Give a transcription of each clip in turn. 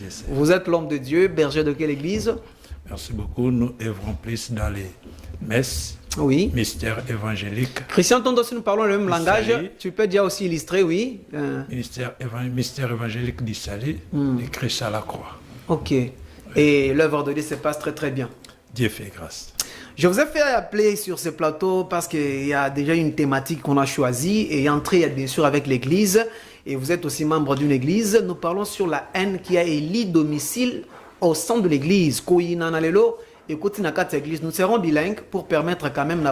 Dieu sait. Vous êtes l'homme de Dieu, berger de quelle église? Merci beaucoup. Nous œuvrons plus dans les messes, Oui. mystères évangéliques. Christian, tantôt si nous parlons le même langage, salut. tu peux déjà aussi illustrer, oui. Mystère évangélique du salut, de Christ à la croix. Ok. Et l'œuvre de Dieu se passe très très bien. Dieu fait grâce. Je vous ai fait appeler sur ce plateau parce qu'il y a déjà une thématique qu'on a choisie et entrée bien sûr avec l'église. Et vous êtes aussi membre d'une église. Nous parlons sur la haine qui a élu domicile au sein de l'église. Écoutez, nous serons bilingues pour permettre quand même de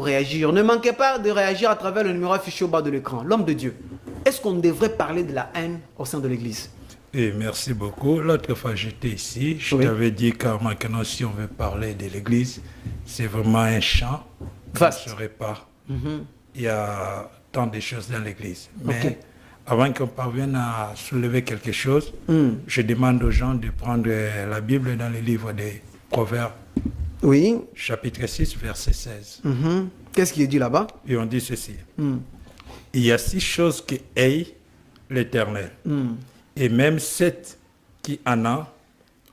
réagir. Ne manquez pas de réagir à travers le numéro affiché au bas de l'écran. L'homme de Dieu, est-ce qu'on devrait parler de la haine au sein de l'église? Et merci beaucoup. L'autre fois, j'étais ici. Je t'avais dit carrément que non, si on veut parler de l'église, c'est vraiment un champ. Je ne saurais pas. Il y a tant de choses dans l'église. Mais avant qu'on parvienne à soulever quelque chose, je demande aux gens de prendre la Bible dans le livre des Proverbes. Oui. Chapitre 6, verset 16. Qu'est-ce qui est dit là-bas? Et on dit ceci. Il y a 6 choses qui haïssent l'Éternel. Et même 7 qui en ont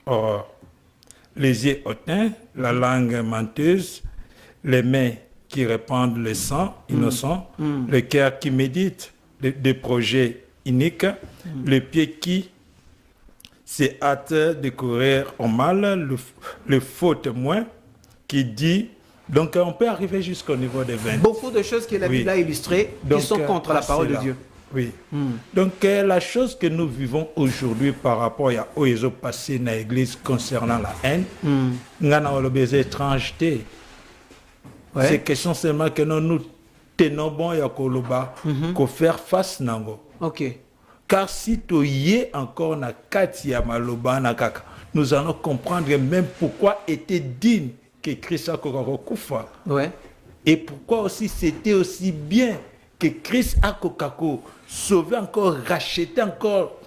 horreur. Les yeux hautains, la langue menteuse, les mains qui répandent le sang innocent, le cœur qui médite des projets iniques, le pied qui se hâte de courir au mal, le faux témoin qui dit... Donc on peut arriver jusqu'au niveau des 20. Beaucoup de choses que la Bible a illustrées qui sont contre la parole de Dieu. Oui. Donc, la chose que nous vivons aujourd'hui par rapport à ce qui passé dans l'église concernant la haine, nous avons des étrangetés. C'est question seulement que nous tenons bon et qu'on faire face à Ok. Car si tu y es encore na katia maloba na kaka, nous allons comprendre même pourquoi était digne que Christ a kufa. Ouais. Et pourquoi aussi c'était aussi bien que Christ a sauvé encore, racheté encore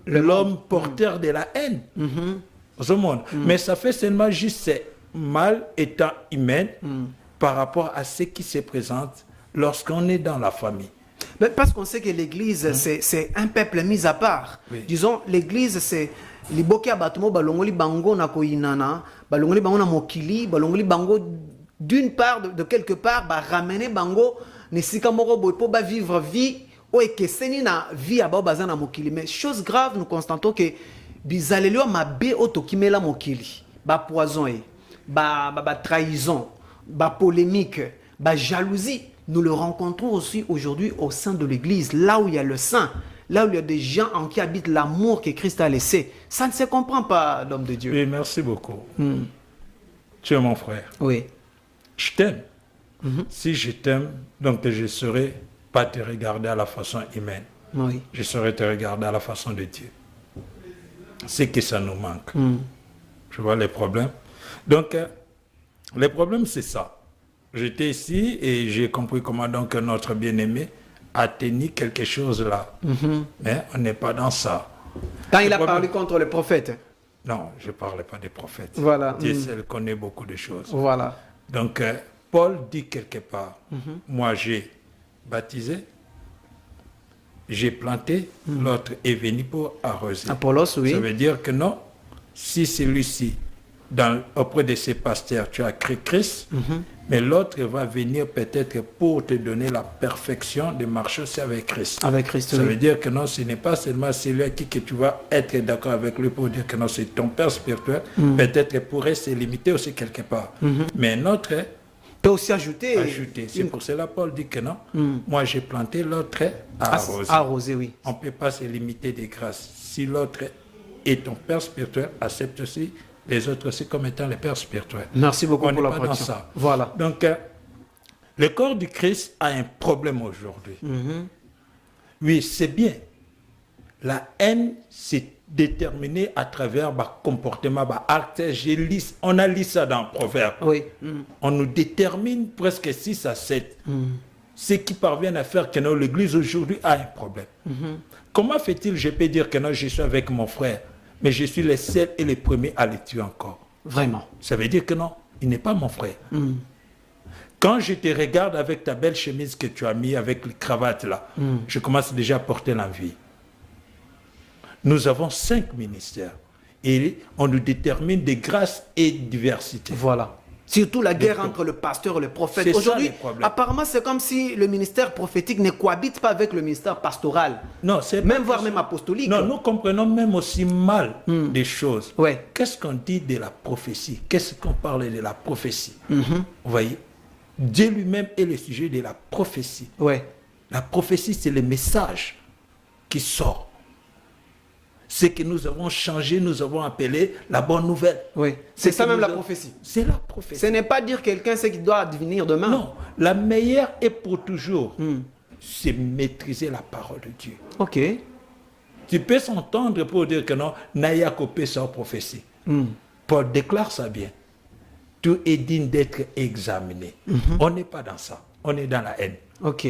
l'homme porteur de la haine au monde. Mais ça fait seulement juste ce mal étant humain par rapport à ce qui se présente lorsqu'on est dans la famille. Mais parce qu'on sait que l'église, c'est un peuple mis à part. Oui. Disons, l'église, c'est liboki abatumo balongoli bango na koinana, balongoli bango na mokili, balongoli bango d'une part, de quelque part, ramener bango nesika moko boy po ba vivre vie o ekeseni na vie aba bazana mokili. Mais chose grave, nous constatons que bizalelio mabe otokimela mokili, ba poison ba trahison, ba polémique, ba jalousie, nous le rencontrons aussi aujourd'hui au sein de l'église, là où il y a le saint, là où il y a des gens en qui habite l'amour que Christ a laissé. Ça ne se comprend pas, l'homme de Dieu. Oui, merci beaucoup. Tu es mon frère. Oui. Je t'aime. Si je t'aime, donc je ne saurais pas te regarder à la façon humaine. Oui. Je saurais te regarder à la façon de Dieu. C'est que ça nous manque. Tu vois les problèmes. Donc, les problèmes, c'est ça. J'étais ici et j'ai compris comment donc notre bien-aimé a tenu quelque chose là. Mais on n'est pas dans ça. Quand il a parlé contre les prophètes. Non, je ne parlais pas des prophètes. Voilà. Dieu seul connaît beaucoup de choses. Voilà. Donc, Paul dit quelque part, moi j'ai baptisé, j'ai planté, l'autre est venu pour arroser. Apollos, oui. Ça veut dire que non, si celui-ci, auprès de ses pasteurs, tu as créé Christ, mais l'autre va venir peut-être pour te donner la perfection de marcher aussi avec Christ. Avec Christ, ça veut dire que non, ce n'est pas seulement celui à qui que tu vas être d'accord avec lui pour dire que non, c'est ton père spirituel, peut-être pourrait se limiter aussi quelque part. Mais notre peut aussi ajouter. C'est pour cela Paul dit que non, moi j'ai planté, l'autre a arrosé. Arrosé, oui. On ne peut pas se limiter des grâces. Si l'autre est ton père spirituel, accepte aussi les autres aussi comme étant les pères spirituels. Merci beaucoup on pour la pas dans ça. Voilà. Donc, le corps du Christ a un problème aujourd'hui. Oui, c'est bien. La haine, c'est déterminé à travers le comportement, acte. On a lu ça dans Proverbes. Oui. On nous détermine presque 6 à 7. Ce qui parviennent à faire que l'Église aujourd'hui a un problème. Comment fait-il, je peux dire que non, je suis avec mon frère, mais je suis le seul et le premier à le tuer encore? Vraiment. Ça veut dire que non, il n'est pas mon frère. Quand je te regarde avec ta belle chemise que tu as mis avec les cravates là, je commence déjà à porter l'envie. Nous avons 5 ministères. Et on nous détermine des grâces et diversité. Voilà. Surtout la guerre entre le pasteur et le prophète. C'est ça, Aujourd'hui, les problèmes. apparemment, c'est comme si le ministère prophétique ne cohabite pas avec le ministère pastoral. Non, c'est Même pas voire question. même apostolique. Non, nous comprenons même aussi mal des choses. Ouais. Qu'est-ce qu'on dit de la prophétie? Qu'est-ce qu'on parle de la prophétie? Vous voyez, Dieu lui-même est le sujet de la prophétie. Ouais. La prophétie, c'est le message qui sort. Ce que nous avons changé, nous avons appelé la bonne nouvelle. Oui. C'est Ce ça que même nous la avons- prophétie. C'est la prophétie. Ce n'est pas dire quelqu'un ce qui doit advenir demain. Non, la meilleure est pour toujours. C'est maîtriser la parole de Dieu. Ok. Tu peux s'entendre pour dire que non, Naya copé sans prophétie. Paul déclare ça bien. Tout est digne d'être examiné. On n'est pas dans ça. On est dans la haine. Ok.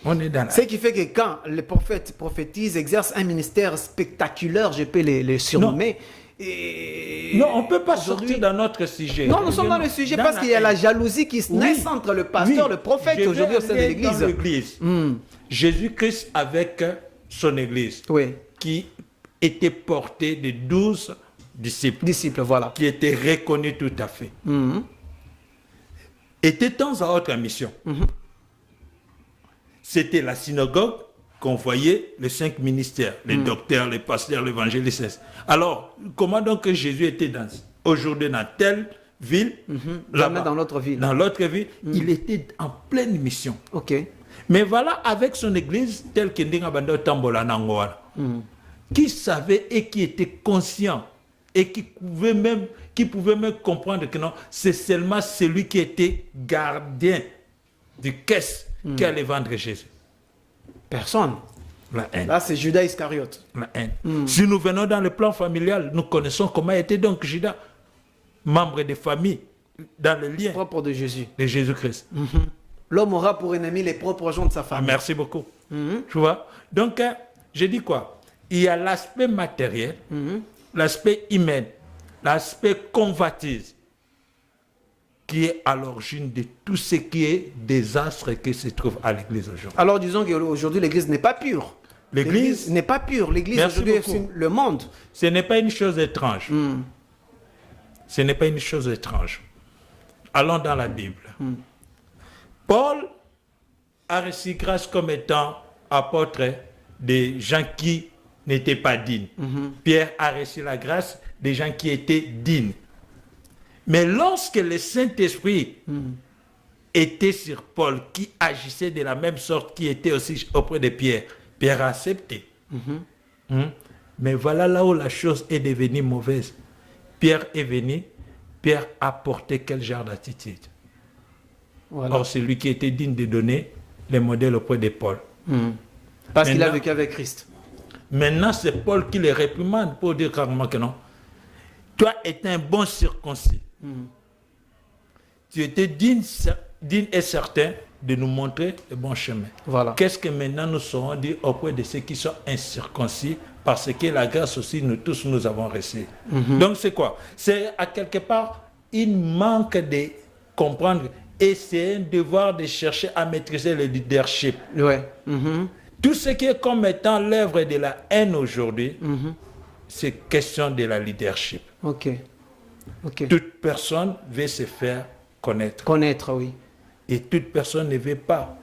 On est dans la Ce haine. qui fait que quand les prophètes prophétisent, exercent un ministère spectaculaire, je peux les surnommer. Et... Non, on ne peut pas Aujourd'hui- sortir dans notre sujet. Non, nous sommes dans le sujet parce qu'il y a la jalousie qui se naît entre le pasteur et le prophète Je aujourd'hui vais au sein de aller l'église. dans l'église. Jésus-Christ avec son église Oui. qui était portée de 12 disciples Disciples, voilà. qui étaient reconnus tout à fait. Était de temps à autre en mission. C'était la synagogue qu'on voyait les 5 ministères, les docteurs, les pasteurs, l'évangéliste. Alors, comment donc que Jésus était aujourd'hui dans telle ville, Jamais dans l'autre ville. dans l'autre ville, il était en pleine mission. Ok. Mais voilà, avec son église, telle que Ndinga Bando Tambola Nangoala, qui savait et qui était conscient et qui pouvait même comprendre que non, c'est seulement celui qui était gardien du caisse qui allait vendre Jésus. Personne. La haine. Là, c'est Judas Iscariote. La haine. Si nous venons dans le plan familial, nous connaissons comment était donc Judas, membre de famille, dans le lien Propre de Jésus. de Jésus-Christ. L'homme aura pour ennemi les propres gens de sa Ah, famille. merci beaucoup. Tu vois? Donc, je dis quoi? Il y a l'aspect matériel, l'aspect humain, l'aspect convoitise, qui est à l'origine de tout ce qui est désastre qui se trouve à l'église aujourd'hui. Alors disons qu'aujourd'hui l'église n'est pas pure. L'église n'est pas pure. L'église Merci aujourd'hui beaucoup. c'est le monde. Ce n'est pas une chose étrange. Ce n'est pas une chose étrange. Allons dans la Bible. Paul a reçu grâce comme étant apôtre des gens qui n'étaient pas dignes. Pierre a reçu la grâce des gens qui étaient dignes. Mais lorsque le Saint-Esprit était sur Paul, qui agissait de la même sorte, qui était aussi auprès de Pierre, Pierre a accepté. Mais voilà là où la chose est devenue mauvaise. Pierre est venu, Pierre a porté quel genre d'attitude? Voilà. Or, c'est lui qui était digne de donner les modèles auprès de Paul. Parce qu'il a Maintenant- vécu avec Christ. Maintenant, c'est Paul qui les réprimande pour dire carrément que non. Toi, es un bon circoncis. Tu étais digne et certain de nous montrer le bon chemin. Voilà. Qu'est-ce que maintenant nous saurons dire auprès de ceux qui sont incirconcis parce que la grâce aussi, nous tous, nous avons reçu. Donc, c'est quoi? C'est à quelque part, il manque de comprendre et c'est un devoir de chercher à maîtriser le leadership. Ouais. Tout ce qui est comme étant l'œuvre de la haine aujourd'hui, c'est question de la leadership. Ok. Ok. Toute personne veut se faire connaître. Connaître, oui. Et toute personne ne veut pas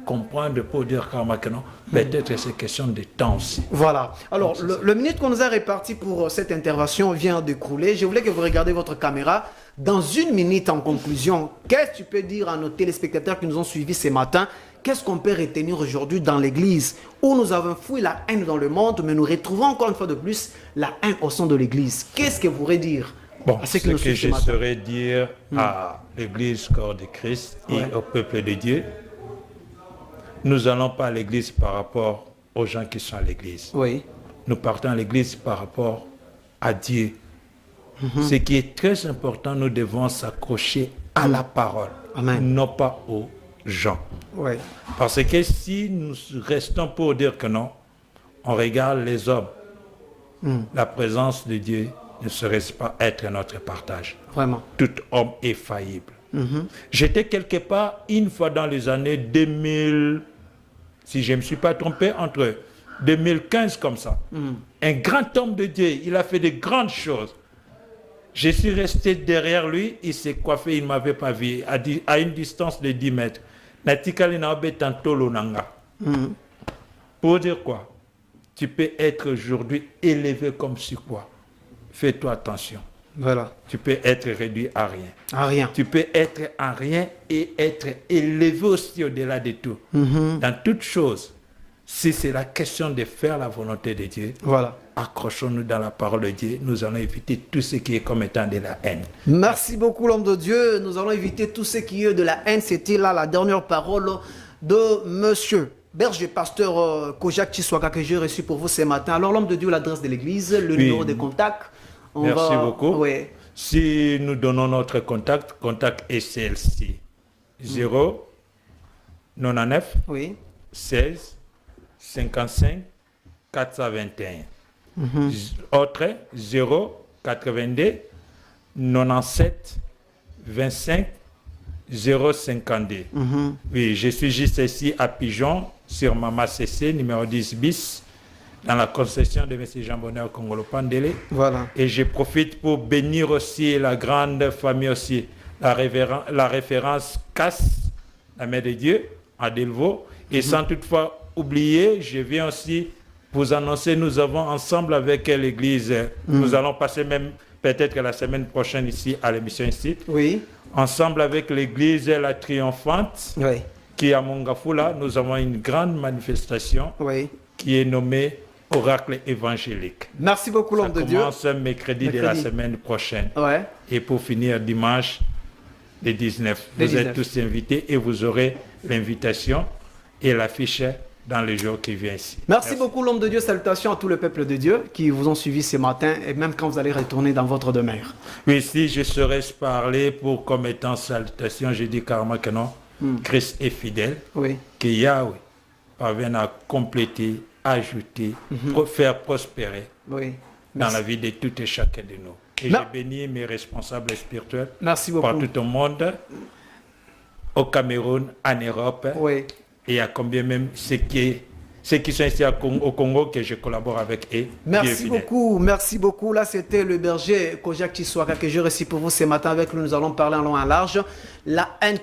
comprendre pour dire carrément que non. Peut-être c'est question de temps aussi. Voilà. Alors, le minute qu'on nous a réparti pour cette intervention vient d'écrouler. Je voulais que vous regardiez votre caméra. Dans une minute, en conclusion, qu'est-ce que tu peux dire à nos téléspectateurs qui nous ont suivis ce matin? Qu'est-ce qu'on peut retenir aujourd'hui dans l'église où nous avons fouillé la haine dans le monde, mais nous retrouvons encore une fois de plus la haine au sein de l'église? Qu'est-ce que vous voudrez dire Bon, à ce ceux qui nous que suivent ce je matin? saurais dire à l'église corps de Christ et Ouais. au peuple de Dieu, nous n'allons pas à l'église par rapport aux gens qui sont à l'église. Oui. Nous partons à l'église par rapport à Dieu. Ce qui est très important, nous devons s'accrocher à la parole, Amen. non pas aux gens. Oui. Parce que si nous restons pour dire que non, on regarde les hommes, la présence de Dieu ne serait pas être notre partage. Vraiment. Tout homme est faillible. J'étais quelque part une fois dans les années 2000, si je ne me suis pas trompé, entre 2015 comme ça. Un grand homme de Dieu, il a fait de grandes choses. Je suis resté derrière lui, il s'est coiffé, il ne m'avait pas vu, à une distance de 10 mètres. Pour dire quoi? Tu peux être aujourd'hui élevé comme sur quoi? Fais-toi attention. Voilà. Tu peux être réduit à rien. À rien. Tu peux être à rien et être élevé aussi au-delà de tout. Dans toute chose, si c'est la question de faire la volonté de Dieu, Voilà. accrochons-nous dans la parole de Dieu. Nous allons éviter tout ce qui est comme étant de la haine. Merci beaucoup, l'homme de Dieu. Nous allons éviter tout ce qui est de la haine. C'était là la dernière parole de monsieur Berger, pasteur Kojak Chiswaka, que j'ai reçu pour vous ce matin. Alors, l'homme de Dieu, l'adresse de l'église, le numéro de contact. Merci beaucoup. Oui. Si nous donnons notre contact est celle-ci. 0 99 Oui. 16 55 421. Autre 0 82 97 25 052. Oui, je suis juste ici à Pigeon sur Mama CC numéro 10 bis dans la concession de M. Jean Bonheur Congolo Pandele. Voilà. Et je profite pour bénir aussi la grande famille aussi, la référence Casse, la mère de Dieu, à Delvaux. Et sans toutefois oublier, je viens aussi vous annoncer, nous avons ensemble avec l'église, nous allons passer même peut-être la semaine prochaine ici à l'émission ici, Oui. ensemble avec l'église La Triomphante, Oui. qui est à Mongafula, nous avons une grande manifestation Oui. qui est nommée Oracle évangélique. Merci beaucoup, l'homme de Dieu. Ça commence mercredi de la semaine prochaine. Ouais. Et pour finir, dimanche, le 19. Le Vous 19. êtes tous invités et vous aurez l'invitation et l'affiche dans les jours qui viennent ici. Merci beaucoup, l'homme de Dieu. Salutations à tout le peuple de Dieu qui vous ont suivi ce matin et même quand vous allez retourner dans votre demeure. Oui, si je serais parlé pour comme étant salutation, je dis carrément que non. Christ est fidèle, Oui. que Yahweh parvient à compléter, ajouter, faire prospérer Oui. dans Merci. la vie de tout et chacun de nous. Et Non. je bénis mes responsables spirituels Merci beaucoup. partout au monde, au Cameroun, en Europe, Oui. et à combien même ceux qui sont ici au Congo que je collabore avec eux. Dieu est Merci fidèle. beaucoup, merci beaucoup. Là, c'était le berger Kojak Chiswaka que j'ai reçu pour vous ce matin. Avec lui, nous allons parler en long et en large. La haine